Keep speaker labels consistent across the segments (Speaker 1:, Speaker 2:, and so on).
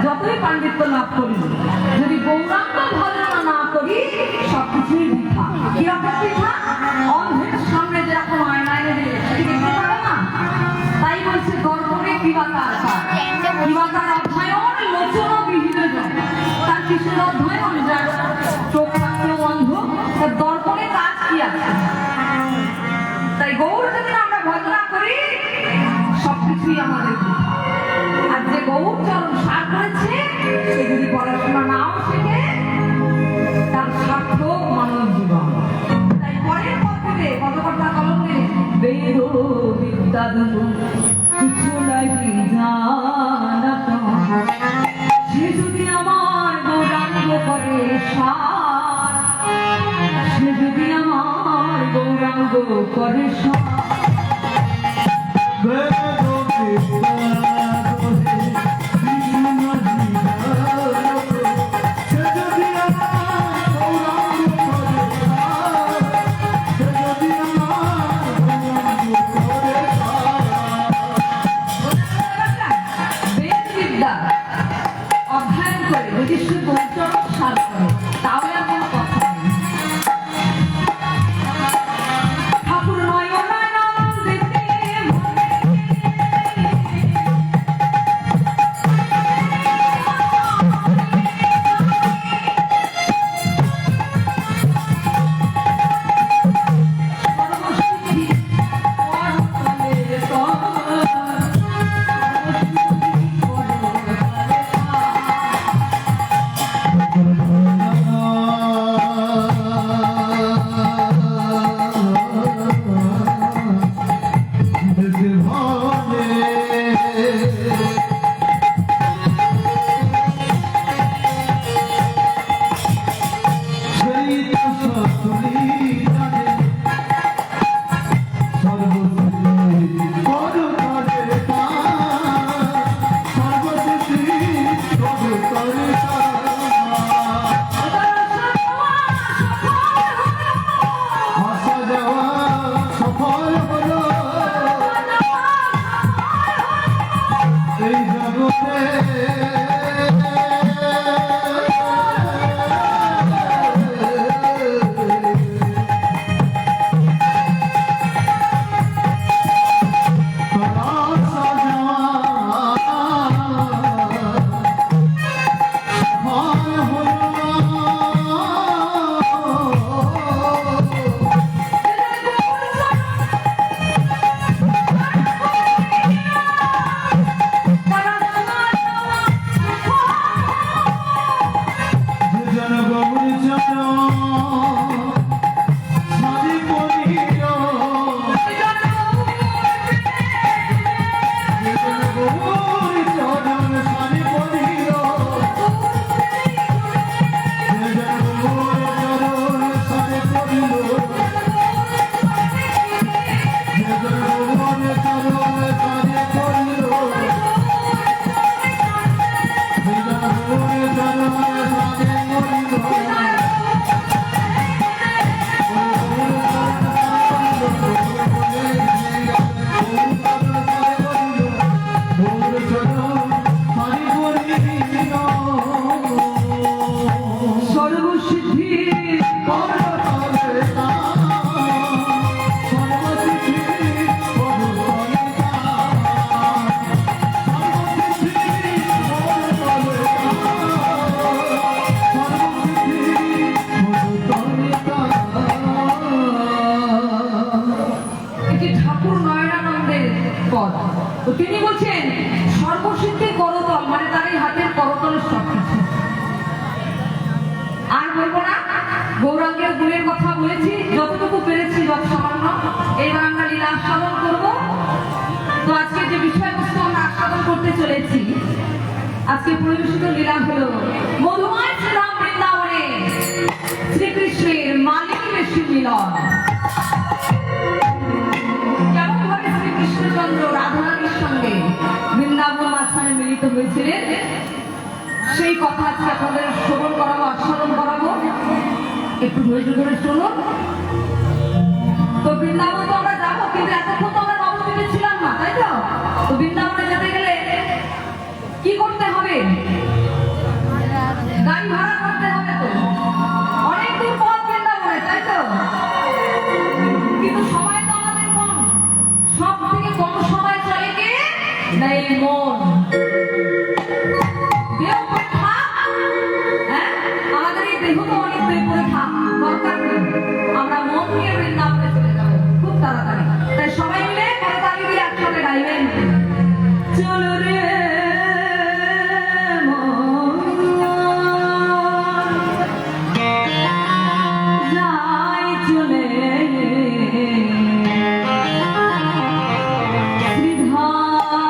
Speaker 1: যতই পাণ্ডিত্য লাভ করি যদি গৌরাঙ্গ ভজনা না করি সবকিছুই বৃথা। কিরকম বৃথা? অন্ধের সামনে যেরকম আয়নায় দেখতে পারো না, তাই বলছে দর্পণে কিবাকার কিবাকার অধ্যয়ন লোচন বিহিত জন। তার কিসের অধ্যয়ন? যার চোখ থাকলেও অন্ধ, তার দর্পণে কাজ কি আছে? তাই গৌর যদি আমরা ভজনা করি সবকিছুই আমাদের বৃথা। আর যে গৌর চরণ সার করেছে সে যদি পড়াশোনা নাও শেখে তার সার্থক মানব জীবন। তাই পরের পত্রে পদকর্তা কলমে বেদ বিদ্যা কিছু নাকি জানাত, সে যদি আমার গৌরাঙ্গ করে সার, সে যদি আমার গৌরাঙ্গ করে সার। ঠাকুর নয় গৌরাঙ্গের গুণের কথা বলেছি, যতটুকু পেরেছি যত সামান্য। এবার আমরা লীলা আস্বাদন করবো। তো আজকে যে বিষয়বস্তু আমরা আস্বাদন করতে চলেছি, আজকে পরিবেশিত লীলা হলো মধুময় শ্রীরাম বৃন্দাবনে শ্রীকৃষ্ণের মালিনী বেশি মিলন। কেমন ভাবে শ্রীকৃষ্ণচন্দ্র রাধারানীর সঙ্গে বৃন্দাবন মাঝখানে মিলিত হয়েছিলেন, সেই কথা আজকে আপনাদের শ্রবণ করাবো, আস্বাদন করাবো। একটু ধৈর্য ধরে শুনুন। তো বৃন্দাবন তো আমরা যাবো, কিন্তু এতক্ষণ তো আমরা নবদ্বীপে ছিলাম না, তাই তো? তো বৃন্দাবনে যেতে গেলে কি করতে হবে? গাড়ি ভাড়া করতে হবে। তো অনেক দূর পথ বৃন্দাবনে, তাই তো? কিন্তু সময় তো আমাদের কম। সব থেকে কম সময় চলে কে না এই মন। দেহ পরীক্ষা, হ্যাঁ, আমাদের এই দেহ তো অনেক পরীক্ষা দরকার নেই। আমরা মন নিয়ে বৃন্দাবনে চলে যাবো খুব তাড়াতাড়ি। তাই সবাই মিলে করতালি দিয়ে একসাথে গাইবেন, চলো রে যাই চলে শ্রীধাম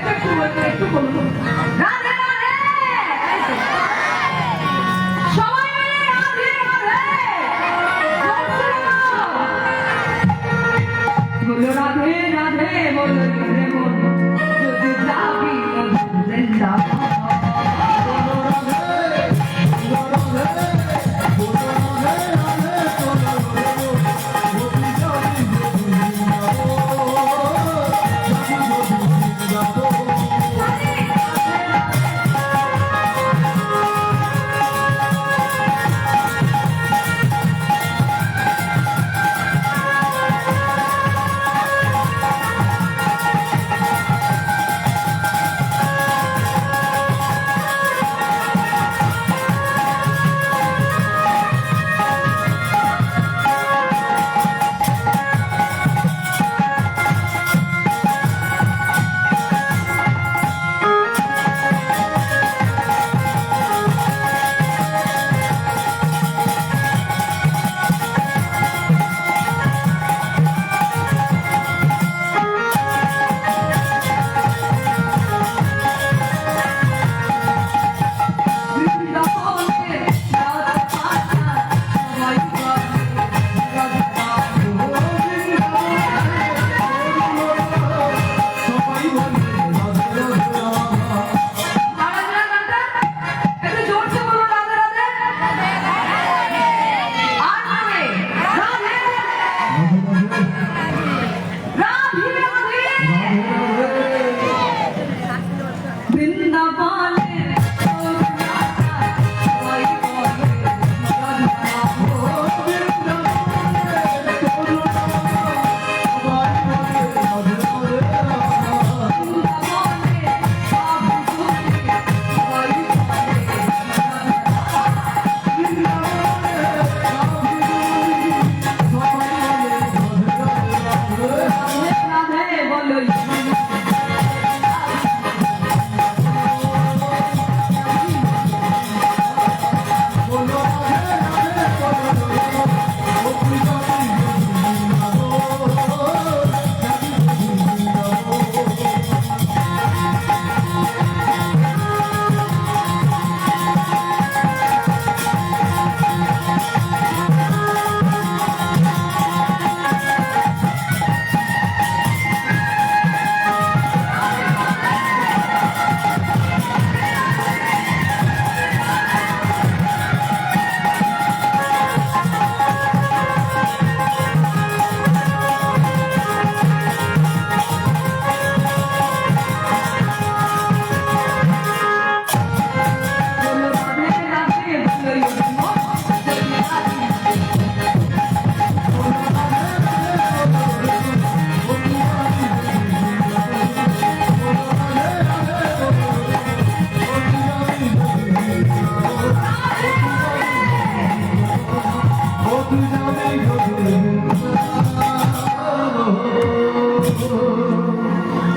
Speaker 1: একটু বলুন রাধে রাধে সবাই মিলে রাধে রাধে বলো রাধে রাধে বলো রে মন যদি যাবি বৃন্দাবন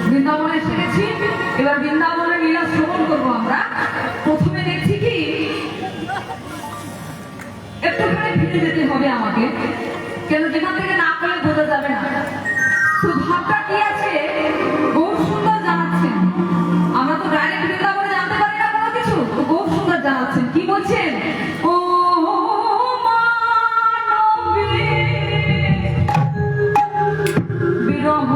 Speaker 1: বৃন্দাবনে এসে গেছি এবার বৃন্দাবনের লীলা শ্রবণ করবো আমরা প্রথমে দেখছি কি একটুখানি ফিরে যেতে হবে আমাকে কেন যেখান থেকে না করলে বোঝা যাবে না তো ভাবটা কি আছে বহু সুন্দর জানাচ্ছেন আমরা তো ডাইরেক্ট বৃন্দাবনে জানতে পারি না কোনো কিছু তো বহু সুন্দর জানাচ্ছেন কি বলছেন ও বিরহ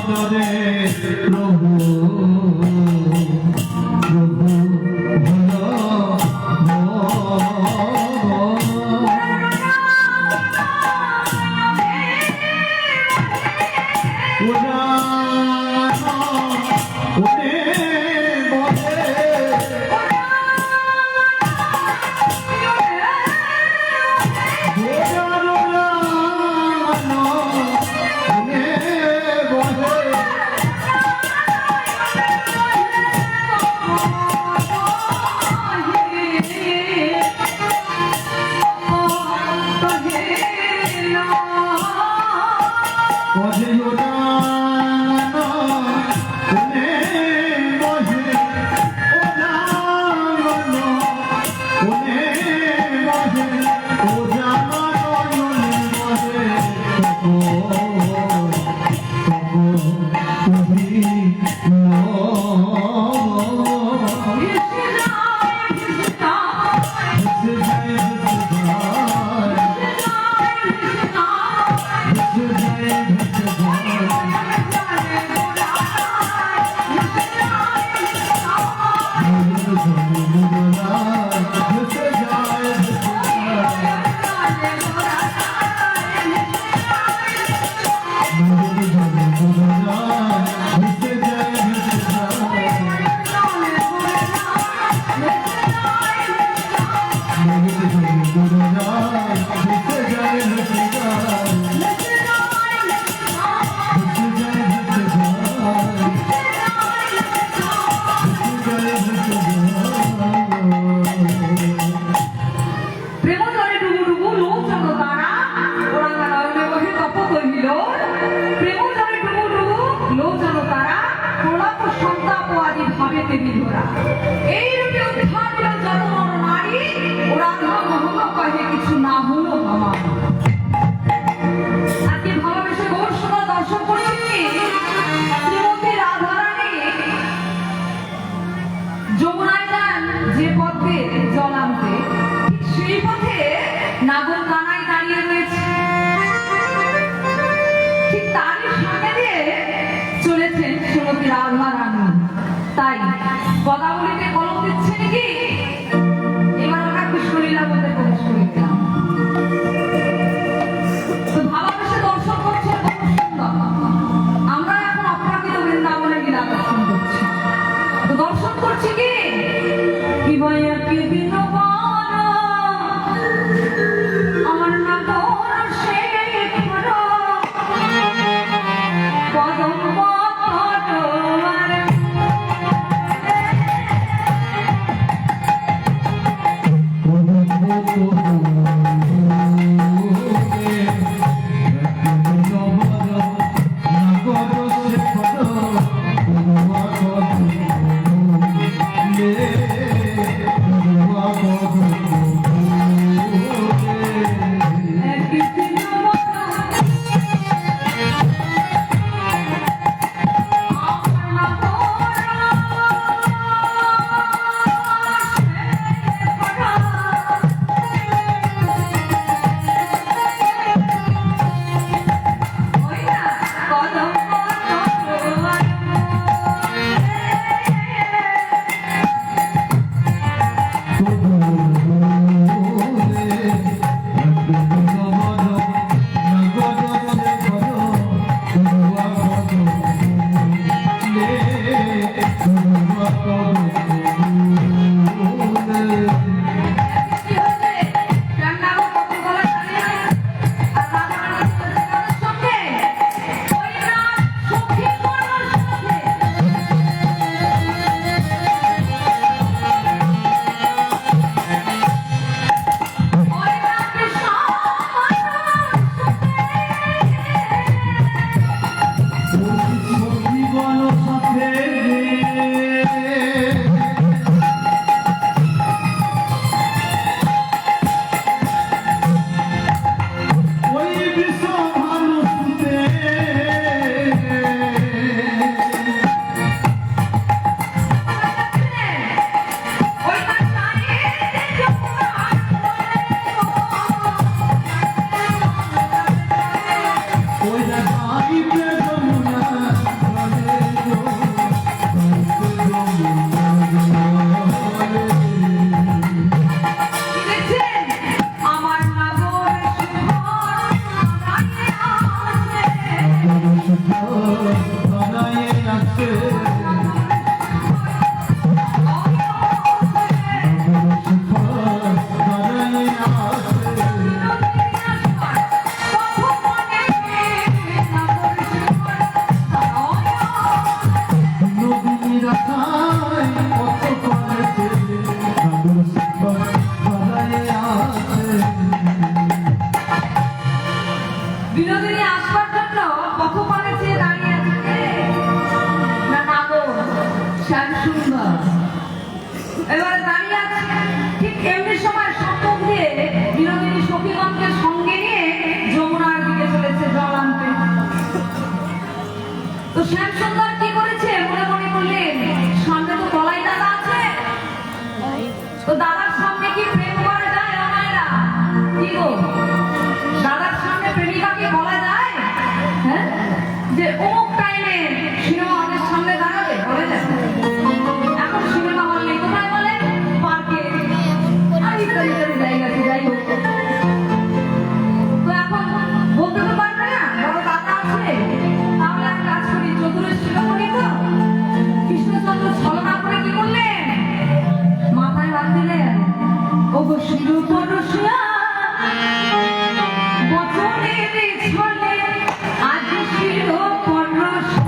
Speaker 2: তরে প্রভু প্রভু ভলো
Speaker 1: তাই পদাবলিতে কলম দিচ্ছে নাকি এবার আমরা কৃষ্ণলীলার মধ্যে প্রবেশ করে দিলাম। তো ভালোবেসে দর্শন করছে কত সুন্দর। আমরা এখন অপ্রাকৃত বৃন্দাবনের লীলা দর্শন করছি। তো দর্শন করছি কি ভাইয়া কি বিনোবান আমার না তোর সে কদম বিনোদিনী আসবার জন্য পথপানে চেয়ে দাঁড়িয়ে আছে কে? না নাগর, শ্যাম সুন্দর। এবারে দাঁড়িয়ে আছে ঠিক এমনি সময় সম্মুখ দিয়ে বিনোদিনী সখীগণকে সঙ্গে নিয়ে যমুনার দিকে চলেছে জল আনতে। তো শ্যাম সুন্দর কি করেছে মনে মনে করলেন, সামনে তো বলাই দাদা আছে, তো দাদার সামনে কি প্রেম করা যায় না মায়েরা? কি গো, দাদার সামনে প্রেমিকাকে বলা যায়? হ্যাঁ, যে অমুক টাইমে সিনেমা হলের সামনে দাঁড়াবে, বলা যায়? এখন সিনেমা হল নেই, কোথায় বলে? পার্কে আর ইত্যাদি ইত্যাদি জায়গাতে। যাই হোক, তো এখন বলতে তো পারবে না, বড় দাদা আছে। তাহলে এক কাজ করি, চতুরের শিরোমণি তো কৃষ্ণচন্দ্র ছলনা করে কি করলেন, মাথায় হাত দিলেন। ও গো শিরোপরশিয়া বচনের ছলে আজ শিরোপরশিয়া।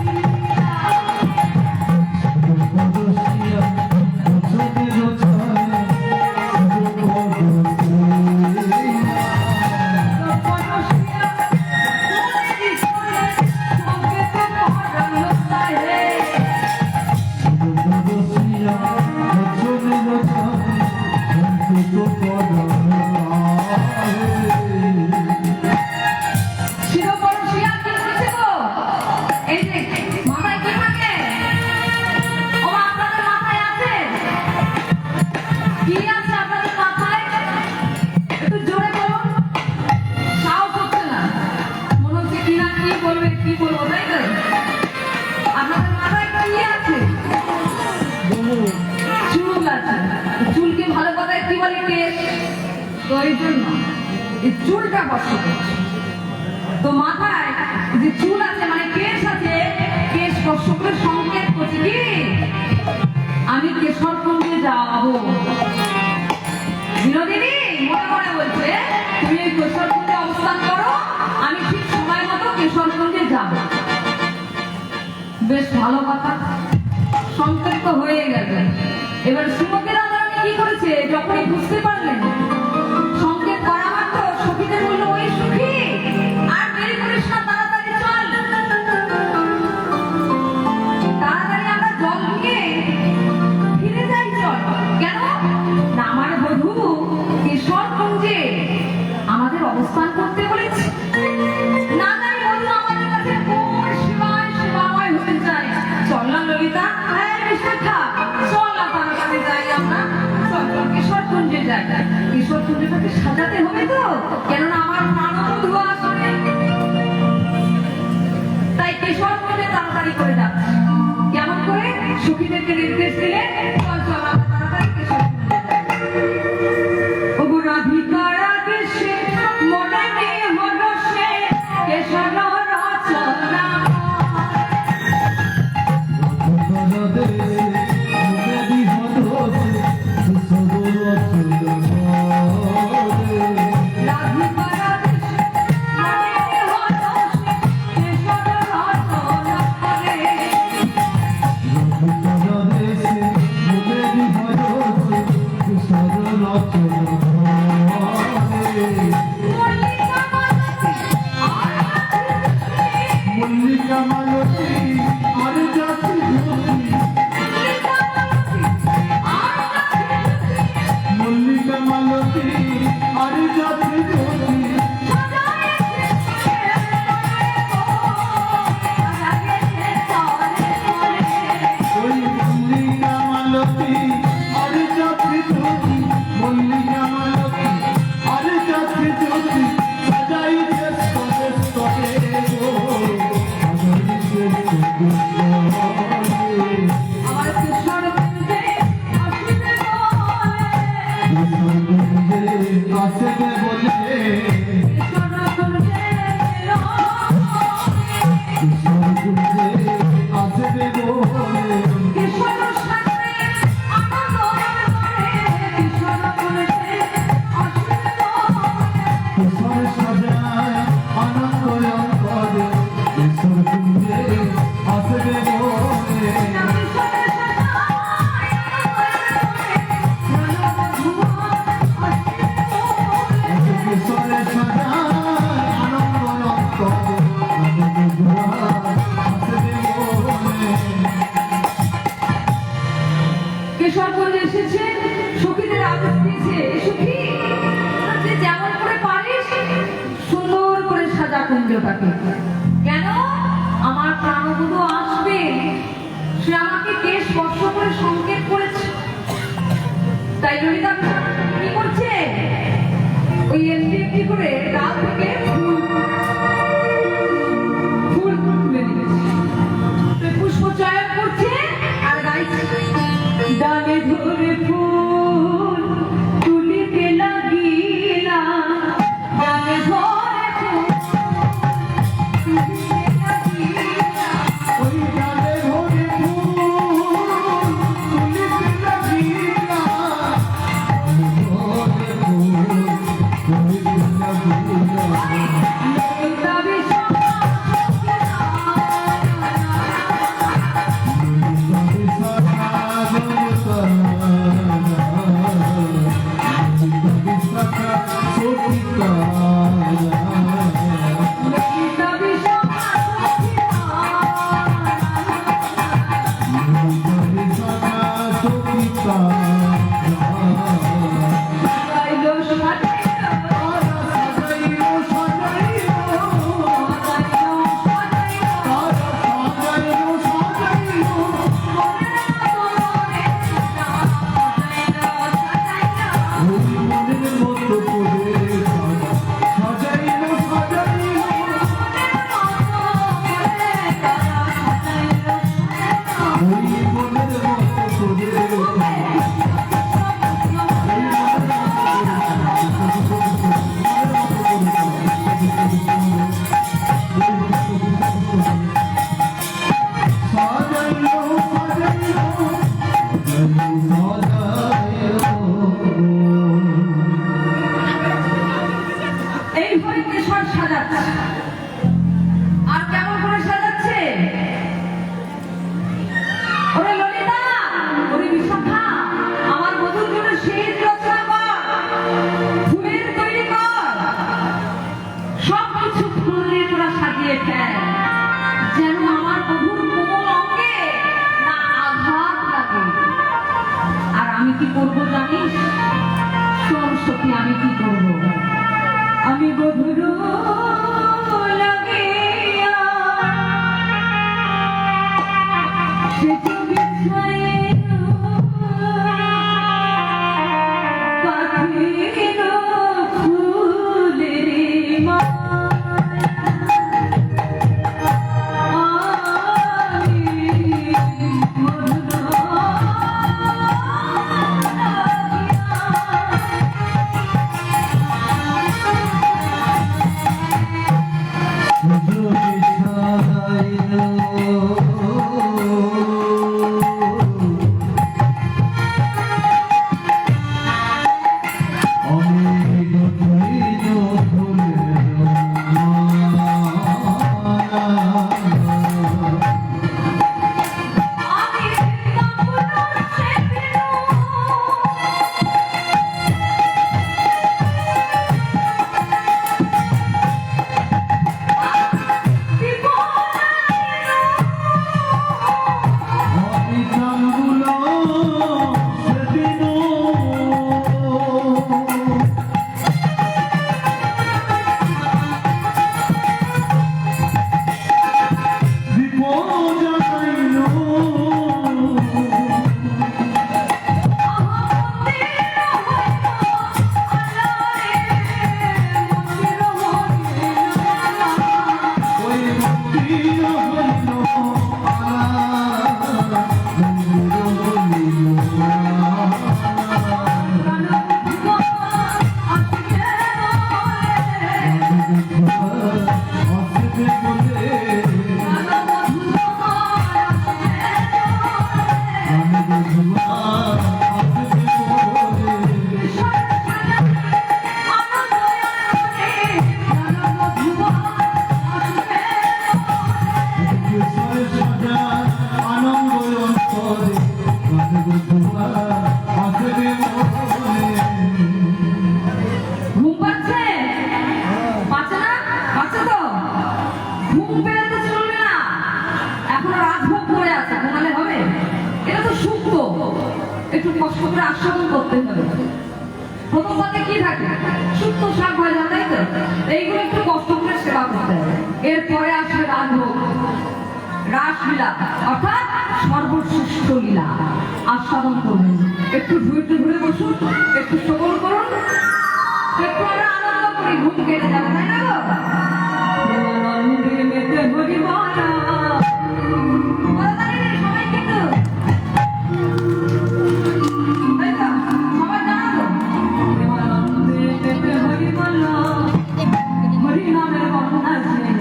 Speaker 1: শিরোপরশিয়া কি করছে গো? এই যে মাথায় কি থাকে? ও আপনাদের মাথায় আছে? কি আছে আপনাদের মাথায়? একটু জোরে বলুন, সাহস হচ্ছে না, মনে হচ্ছে কি না কি বলবে, কি বলবো, তাই তো? আপনাদের মাথায় কি আছে? চুল আছে। চুলকে ভালো কথায় কি বলে? কেশ। তো এই জন্য এই চুলটা কষ্ট করছে। তো মাথায় যে চুল আছে মানে কেশ আছে, কেশ কষ্ট করে সংকেত করছে কি আমি কেশরকুঞ্জে যাবো। বিনোদিনী মনে মনে বলছে তুমি এই কেশরকুঞ্জে অবস্থান করো, আমি ঠিক সময় মতো কেশরকুঞ্জে যাব। বেশ ভালো কথা, সংকেত তো হয়ে গেছে। এবার শ্রীমতী রাধারানী কি করেছে, যখনই বুঝতে পারলেন সংকেত করা মাত্র সখীদের বলল, ওই সখী আর দেরি করিস না, তাড়াতাড়ি চল, তাড়াতাড়ি আমরা জল নিয়ে ফিরে যাই, চল। কেন না, আমার বধূ কেশরকুঞ্জে আমাদের অবস্থান করতে বলেছে। না জানি বধূ আমাদের কাছে কোন শিবায় শিবাময় হয়ে যায়। চল না ললিতা, হ্যাঁ বিশাখা, চল না তাড়াতাড়ি যাই আমরা, চল চল কেশরকুঞ্জে যাই। কেশরকুঞ্জটাকে সাজাতে হবে তো, কেননা আমার প্রাণবধূ আসবে। তাই কেশরকুঞ্জে তাড়াতাড়ি করে যাচ্ছে। কেমন করে? সখীদেরকে নির্দেশ দিলে চল চল আমরা তাড়াতাড়ি কেশরকুঞ্জে যাই। ওগো রাধিকারা দেশে মনে নেই হলো সে কেশর রচনা। রাধিকারা দেশে মনে নেই হলো সে কেশর রচনা করে। কেশবগঞ্জে এসেছে, সখীদের আদেশ দিয়েছে, সখী যে যেমন করে পারিস সুন্দর করে সাজা কুঞ্জটাকে। কেন? আমার প্রাণবধূ আসবে, সে আমাকে কে স্পর্শ করে সংকেত করেছে। তাই ললিতা কি করছে? ওই একটি করে ডাল থেকে ফুল তুলে নিয়েছে, পুষ্প চয়ন করছে আর গাইছে, ডালে ধরে ফুল তুলিতে লাগিলা, ডালে ধরে ফুল তুলিতে লাগিলা,
Speaker 2: ওই ডালে ধরে ফুল তুলিতে লাগিলা, ধরে ফুল তুলিতে লাগিলা।
Speaker 1: ললিতা বিষম ললিতা বিষম গাইলো সাজাইলো, সাজাইলো সাজাইলো, এইভাবে কেশর সাজাচ্ছে। আর কেমন করে সাজাচ্ছে? ওরে ললিতা, ওরে বিশাখা, আমার বধূর জন্য শীত রচনা কর, ফুলের তৈরি কর, সবকিছু ফুল দিয়ে তোরা সাজিয়ে ফেল, যেন আমার বধূর কোমল অঙ্গে না আঘাত লাগে। আর আমি কি করবো জানিস? শোন সখী, আমি কি করবো? আমি বধুর লাগিয়া সে পাখির ফুলের
Speaker 2: সাজা
Speaker 1: পড়ে আছে, ঘুমালে হবে? এটা তো সুপ্ত, একটু কষ্ট করে আস্বাদন করতে হবে। প্রথম পাতে কি থাকে? সুপ্ত শাক ভাজা, তাই তো? এইগুলো একটু কষ্ট করে সেবা করতে হবে। এরপরে আসবে রাজভোগ, রাসলীলা, অর্থাৎ সর্বশ্রেষ্ঠ লীলা আস্বাদন করবেন। একটু ধৈর্য ধরে বসুন, একটু শ্রবণ করুন, একটু আমরা আনন্দ করি, ঘুম কেটে যাবে, তাই না গো? প্রেমানন্দে মেতে হরি বলা। বলো তাহলে সবাই কিন্তু, তাই তো? সবাই জানো তো? প্রেমানন্দে মেতে হরি বলা, হরি নামের বন্যা ছেড়ে।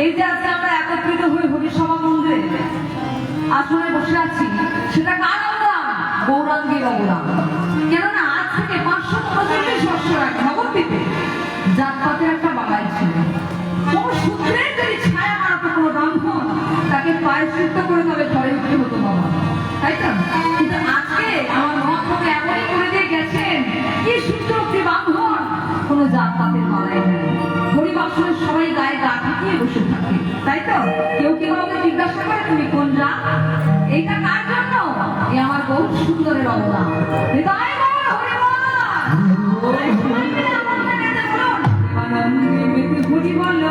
Speaker 1: এই যে আজকে আমরা একত্রিত হয়ে হরিসভা মন্দিরে আসনে বসে আছি, সেটা কার অবদান? গৌরাঙ্গের অবদান। কেননা আজ থেকে 539 বছর আগে নবদ্বীপে জাতপাতের একটা বাঙালি ছিল। কোন সূত্রের যদি ছায়া মারাতো কোনো ব্রাহ্মণ, তাকে প্রায়শ্চিত্ত করে তবে ঘরে উঠতে হতো বাবা, তাই তো? কিন্তু আজকে আমার মহাপ্রভু এমনই করে দিয়ে গেছেন, কি সূত্রটি ব্রাহ্মণ কোনো জাতপাতের মালাই নেই। হরিবাসনের সবাই গায়ে গা ঠেকিয়ে বসে থাকে, তাই তো? কেউ কেউ আমাকে জিজ্ঞাসা করে তুমি কোন জাত? এইটা কার জন্য? এ আমার বহু সুন্দরের অবদান। হৃদয় বল হরিবল। আনন্দে মেতে হরি বল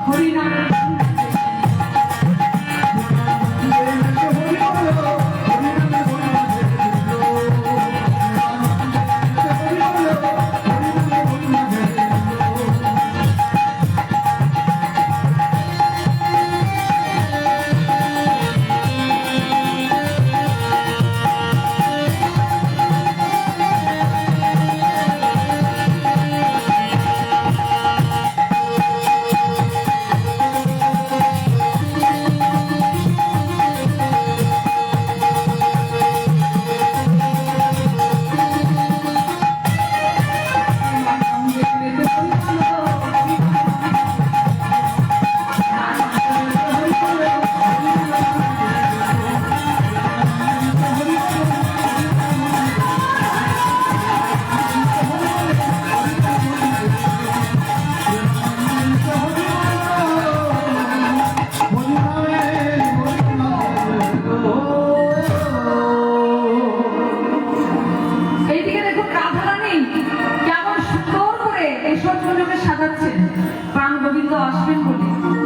Speaker 1: হরিনাম। এইদিকে দেখুন রাধারানী কেমন সুন্দর করে এই সব সাজাচ্ছেন প্রাণ গোবিন্দ আসবেন বলে।